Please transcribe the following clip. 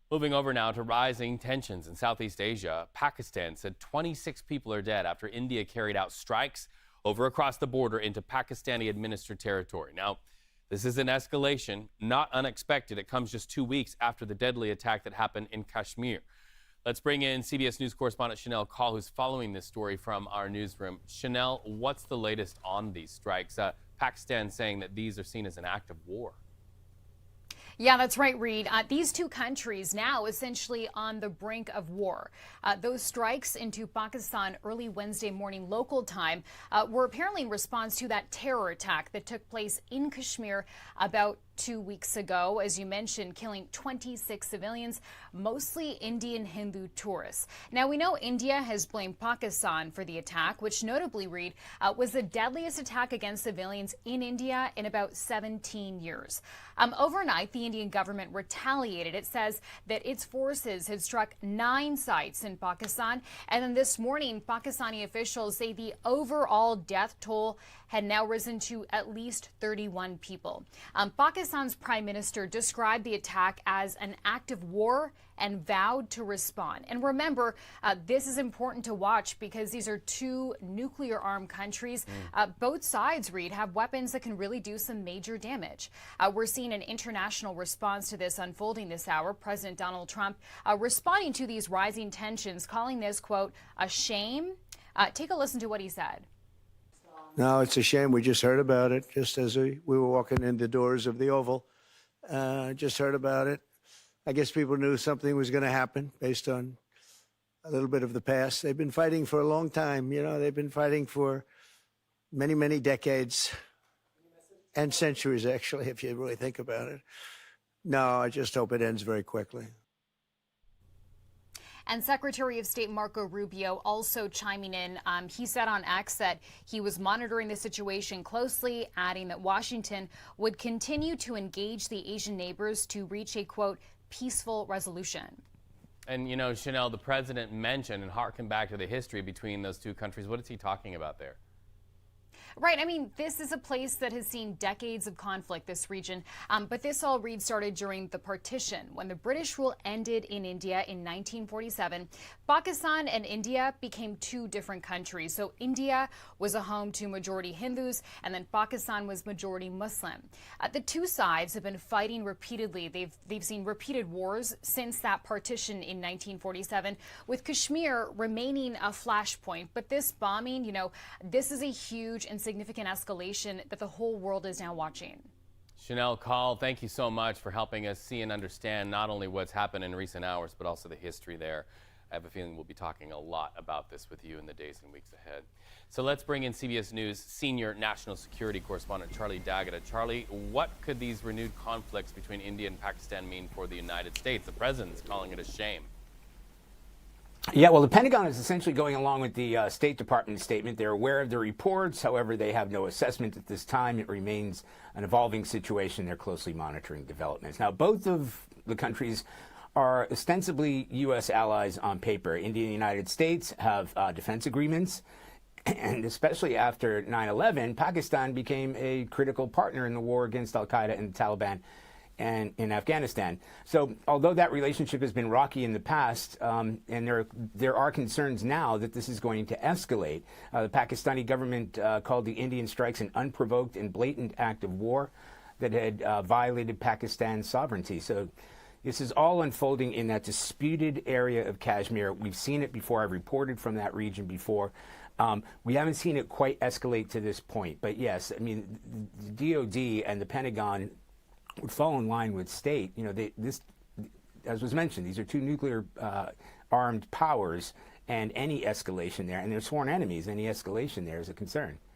Moving over now to rising tensions in Southeast Asia, Pakistan said 26 people are dead after India carried out strikes over across the border into Pakistani-administered territory. Now, this is an escalation, not unexpected. It comes just 2 weeks after the deadly attack that happened in Kashmir. Let's bring in CBS News correspondent Shanelle Kaul, who's following this story from our newsroom. Shanelle, what's the latest on these strikes? Pakistan saying that these are seen as an act of war. Yeah, that's right, Reed. These two countries now essentially on the brink of war. Those strikes into Pakistan early Wednesday morning local time were apparently in response to that terror attack that took place in Kashmir about 2 weeks ago, as you mentioned, killing 26 civilians, mostly Indian Hindu tourists. Now, we know India has blamed Pakistan for the attack, which notably, Reed, was the deadliest attack against civilians in India in about 17 years. Overnight, the Indian government retaliated. It says that its forces had struck 9 sites in Pakistan. And then this morning, Pakistani officials say the overall death toll had now risen to at least 31 people. Pakistan's prime minister described the attack as an act of war and vowed to respond. And remember, this is important to watch because these are two nuclear-armed countries. Both sides, Reed, have weapons that can really do some major damage. We're seeing an international response to this unfolding this hour. President Donald Trump responding to these rising tensions, calling this, quote, a shame. Take a listen to what he said. No, it's a shame. We just heard about it just as we were walking in the doors of the Oval. Just heard about it. I guess people knew something was going to happen based on a little bit of the past. They've been fighting for a long time. You know, they've been fighting for many, many decades and centuries, actually, if you really think about it. No, I just hope it ends very quickly. And Secretary of State Marco Rubio also chiming in. He said on X that he was monitoring the situation closely, adding that Washington would continue to engage the Asian neighbors to reach a, quote, peaceful resolution. And, you know, Shanelle, the president mentioned and harkened back to the history between those two countries. What is he talking about there? Right. I mean, this is a place that has seen decades of conflict, this region. But this all, Reed, started during the partition. When the British rule ended in India in 1947, Pakistan and India became two different countries. So India was a home to majority Hindus, and then Pakistan was majority Muslim. The two sides have been fighting repeatedly. They've seen repeated wars since that partition in 1947, with Kashmir remaining a flashpoint. But this bombing, you know, this is a huge and significant escalation that the whole world is now watching. Shanelle Kaul, thank you so much for helping us see and understand not only what's happened in recent hours, but also the history there. I have a feeling we'll be talking a lot about this with you in the days and weeks ahead. So let's bring in CBS News senior national security correspondent Charlie D'Agata. Charlie, what could these renewed conflicts between India and Pakistan mean for the United States? The president's calling it a shame. Yeah, well, the Pentagon is essentially going along with the State Department statement. They're aware of the reports. However, they have no assessment at this time. It remains an evolving situation. They're closely monitoring developments. Now, both of the countries are ostensibly U.S. allies on paper. India and the United States have defense agreements. And especially after 9/11, Pakistan became a critical partner in the war against al-Qaeda and the Taliban and in Afghanistan. So although that relationship has been rocky in the past, and there are concerns now that this is going to escalate, the Pakistani government called the Indian strikes an unprovoked and blatant act of war that had violated Pakistan's sovereignty. So this is all unfolding in that disputed area of Kashmir. We've seen it before. I've reported from that region before. We haven't seen it quite escalate to this point. But yes, I mean, the DOD and the Pentagon would fall in line with state. You know, this, as was mentioned, these are two nuclear armed powers, and any escalation there, and they're sworn enemies, any escalation there is a concern.